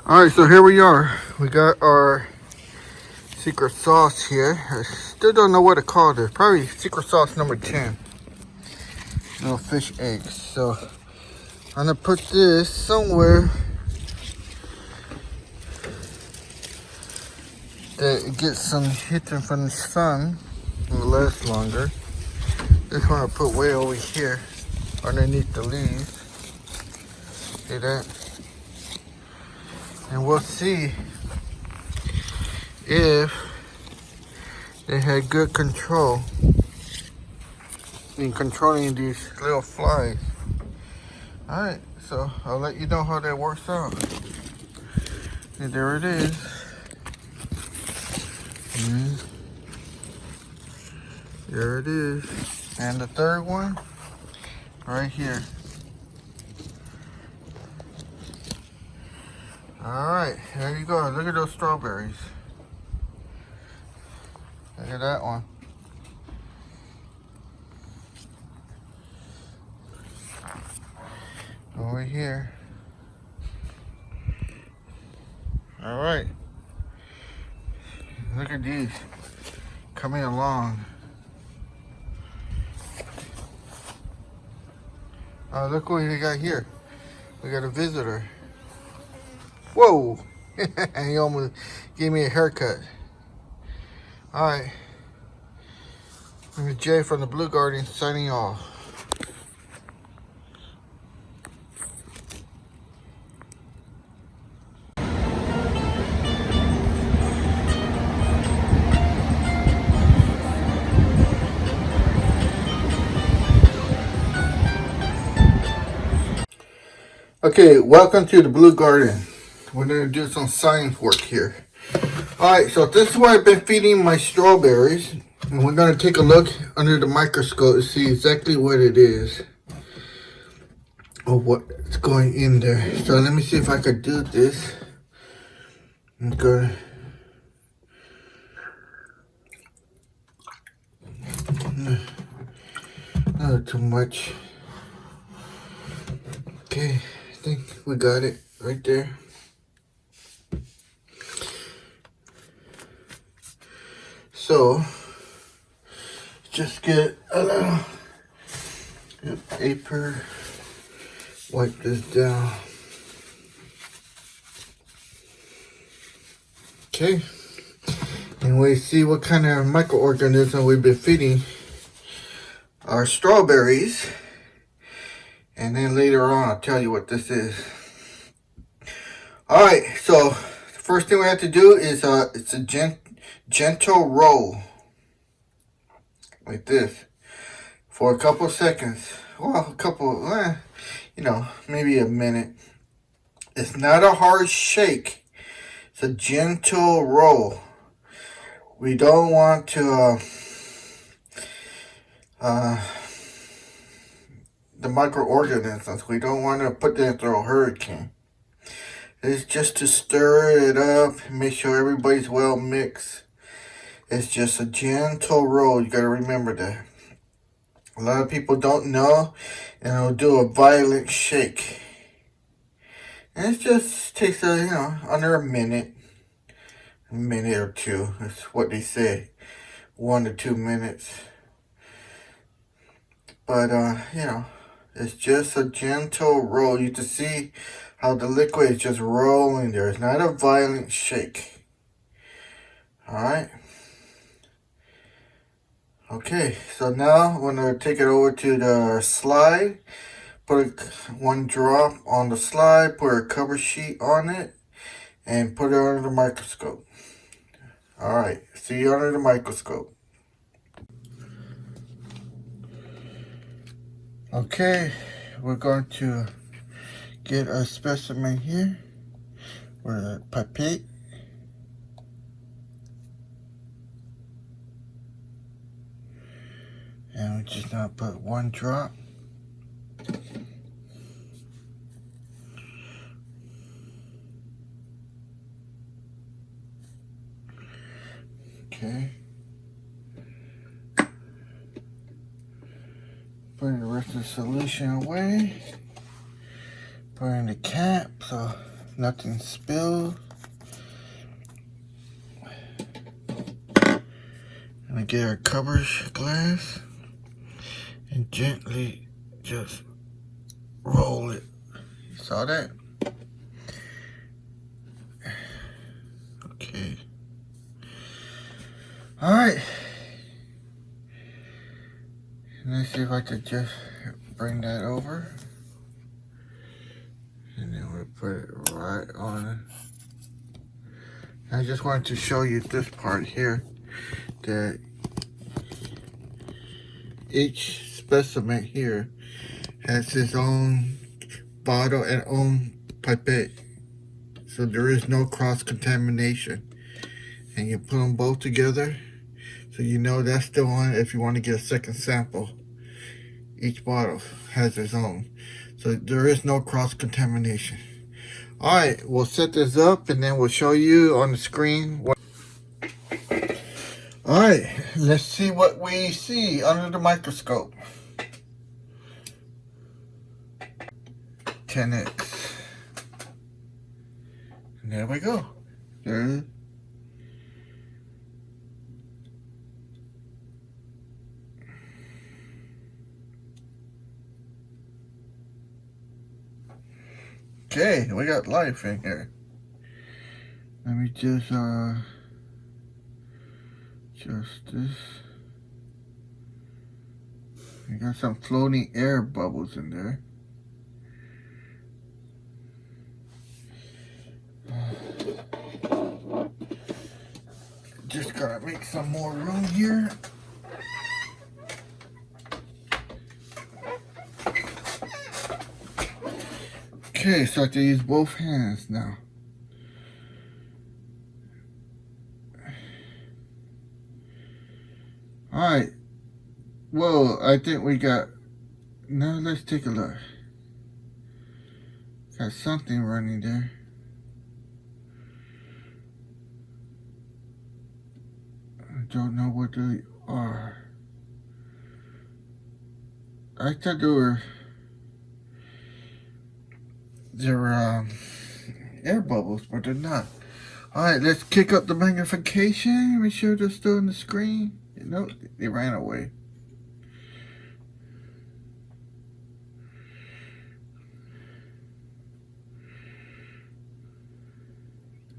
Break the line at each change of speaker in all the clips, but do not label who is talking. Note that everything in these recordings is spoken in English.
Alright, so here we are. We got our secret sauce here. I still don't know what to call this. Probably secret sauce number 10. Little fish eggs. So I'm gonna put this somewhere that it gets some heating from the sun. It will last longer. This one I put way over here underneath the leaves. See that? And we'll see if they had good control in controlling these little flies. Alright, so I'll let you know how that works out. And there it is. There it is. And the third one, right here. Alright, there you go. Look at those strawberries. Look at that one. Over here. Alright. Look at these coming along. Look what we got here. We got a visitor. Whoa! He almost gave me a haircut. Alright. This is Jay from the Blue Garden signing off. Okay, welcome to the Blue Garden. We're going to do some science work here. Alright, so this is what I've been feeding my strawberries. And we're going to take a look under the microscope to see exactly what it is. Or what's going in there. So let me see if I could do this. I'm going to... Not too much. Okay, I think we got it right there. So, just get a little paper, wipe this down. Okay, and we see what kind of microorganism we've been feeding our strawberries. And then later on, I'll tell you what this is. Alright, so the first thing we have to do is it's a gentle roll. Like this. For a couple seconds. Well, a couple, maybe a minute. It's not a hard shake. It's a gentle roll. We don't want to... the microorganisms. We don't want to put them through a hurricane. It's just to stir it up, make sure everybody's well mixed. It's just a gentle roll. You gotta remember that. A lot of people don't know, and it'll do a violent shake. And it just takes under a minute or two. That's what they say, 1 to 2 minutes. But it's just a gentle roll. You can see how the liquid is just rolling there. It's not a violent shake. Alright. Okay, so now I'm going to take it over to the slide. Put one drop on the slide. Put a cover sheet on it. And put it under the microscope. Alright, see you under the microscope. Okay, we're going to get a specimen here with a pipette. And we're just going to put one drop. Okay. Putting the rest of the solution away. Putting the cap, so nothing spilled. And I get our cover glass and gently just roll it. You saw that? Okay. Alright. Let's see if I could just bring that over. And then we'll put it right on. I just wanted to show you this part here, that each specimen here has its own bottle and own pipette. So there is no cross-contamination. And you put them both together, so you know that's the one if you want to get a second sample. Each bottle has its own. So there is no cross-contamination. Alright, we'll set this up and then we'll show you on the screen. Alright, let's see what we see under the microscope. 10x. And there we go. There. Okay, we got life in here. Let me just this. We got some floating air bubbles in there. Just gotta make some more room here. Okay, so I have to use both hands now. Alright. Whoa, I think we got... Now let's take a look. Got something running there. I don't know what they are. I thought they're air bubbles, but they're not. Alright, let's kick up the magnification. Make sure they're still on the screen. No, they ran away.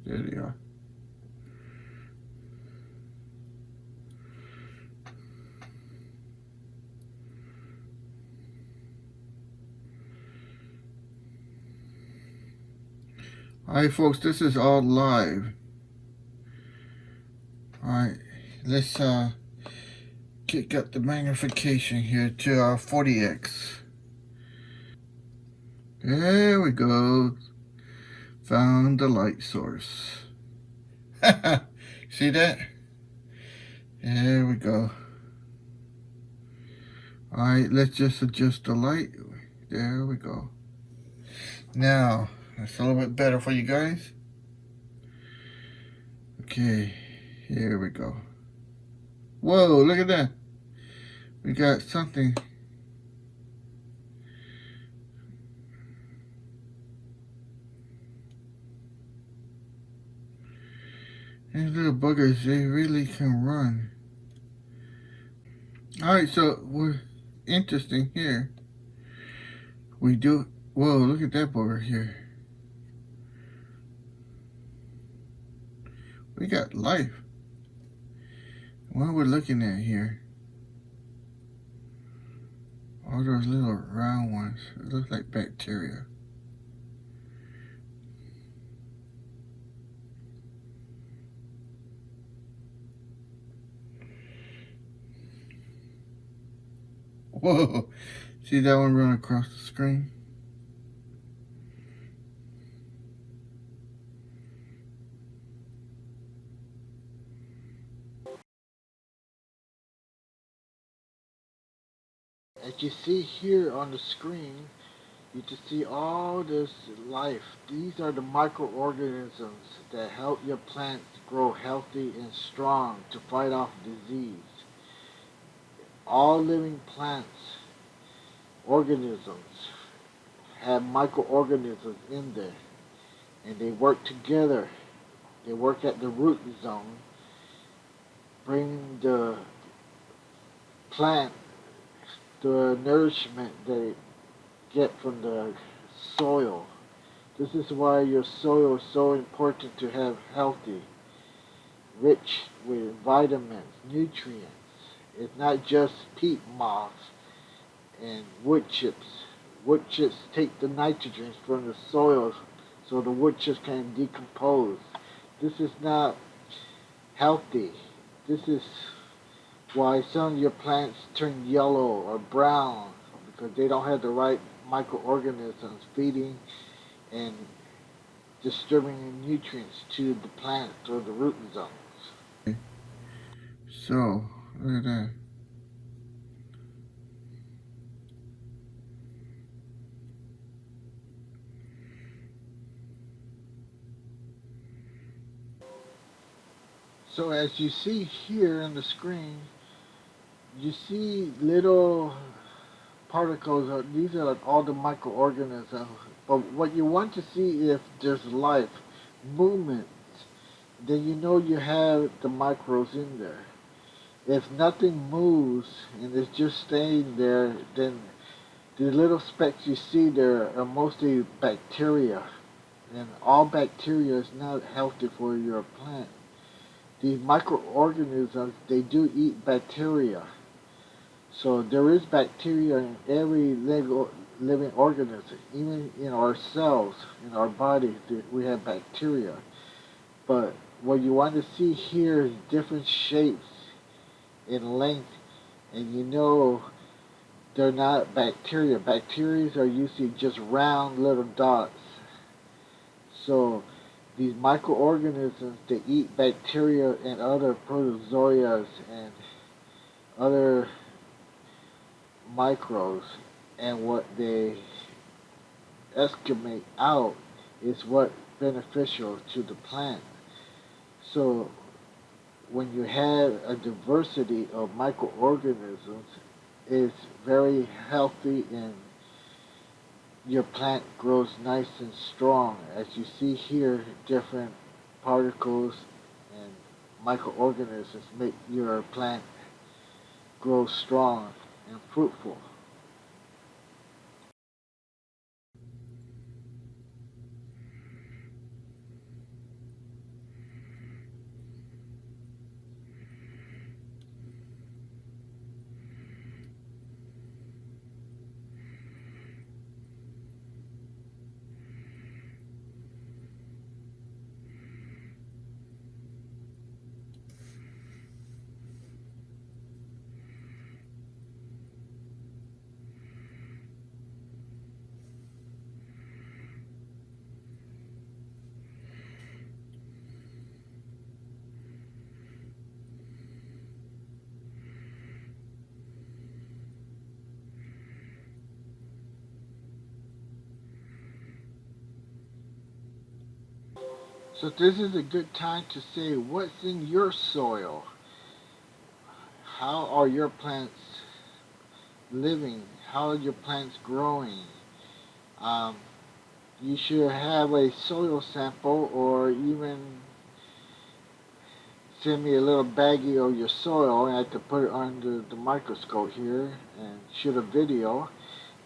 There they are. Alright folks, this is all live. Alright, let's kick up the magnification here to 40x. There we go. Found the light source. See that? There we go. Alright, let's just adjust the light. There we go. Now, that's a little bit better for you guys. Okay, here we go. Whoa, look at that. We got something. These little buggers, they really can run. Alright, so we're interesting here. We do, whoa, look at that bugger here. We got life. What are we looking at here? All those little round ones. It looks like bacteria. Whoa! See that one run across the screen? As you see here on the screen, you can see all this life. These are the microorganisms that help your plants grow healthy and strong to fight off disease. All living plants, organisms, have microorganisms in there. and they work together. They work at the root zone, bringing the plant the nourishment they get from the soil. This is why your soil is so important to have healthy, rich with vitamins, nutrients. It's not just peat moss and wood chips. Wood chips take the nitrogen from the soil so the wood chips can decompose. This is not healthy. This is why some of your plants turn yellow or brown because they don't have the right microorganisms feeding and distributing nutrients to the plant or the root zones. So, look at that. So as you see here on the screen, you see little particles. These are like all the microorganisms. But what you want to see if there's life, movement, then you know you have the microbes in there. If nothing moves and it's just staying there, then the little specks you see there are mostly bacteria. And all bacteria is not healthy for your plant. These microorganisms, they do eat bacteria. So there is bacteria in every living organism. Even in our cells, in our body, we have bacteria. But what you want to see here is different shapes in length, and you know they're not bacteria. Bacteria are usually just round little dots. So these microorganisms, they eat bacteria and other protozoas and other microbes, and what they estimate out is what beneficial to the plant. So when you have a diversity of microorganisms, it's very healthy and your plant grows nice and strong. As you see here, different particles and microorganisms make your plant grow strong and fruitful. So this is a good time to say what's in your soil. How are your plants living? How are your plants growing? Um, you should have a soil sample or even send me a little baggie of your soil and I have to put it under the microscope here and shoot a video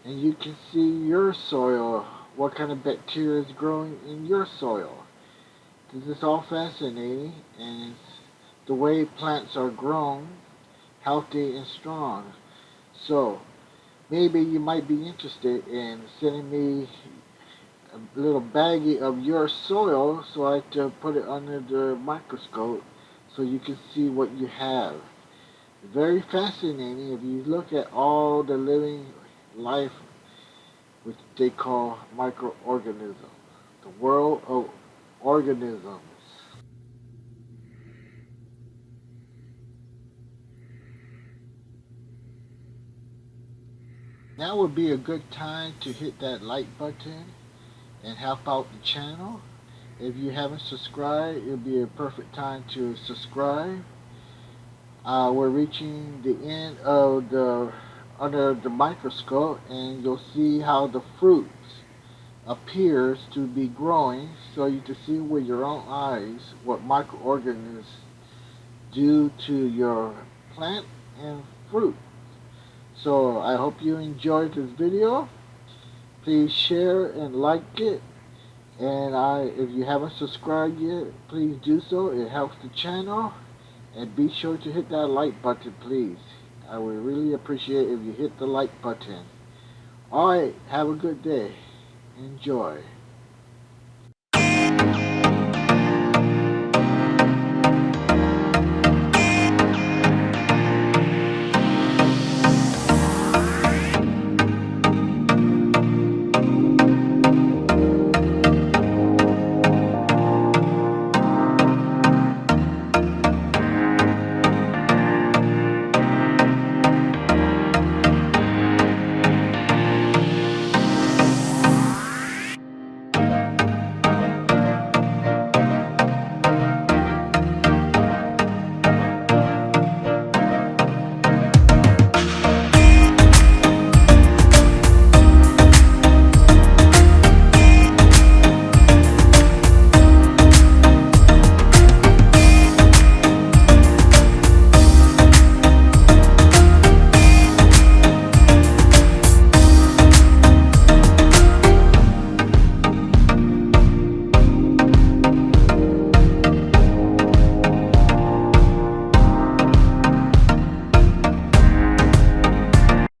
and you can see your soil, what kind of bacteria is growing in your soil. This is all fascinating and it's the way plants are grown, healthy and strong. So maybe you might be interested in sending me a little baggie of your soil so I can put it under the microscope so you can see what you have. Very fascinating if you look at all the living life which they call microorganisms. The world of organisms. Now would be a good time to hit that like button and help out the channel. If you haven't subscribed, it'll be a perfect time to subscribe. We're reaching the end of the under the microscope, and you'll see how the fruits
appears to be growing, so you can see with your own eyes what microorganisms do to your plant and fruit. So I hope you enjoyed this video. Please share and like it. And if you haven't subscribed yet, please do so. It helps the channel. And be sure to hit that like button, please. I would really appreciate if you hit the like button. Alright, have a good day. Enjoy.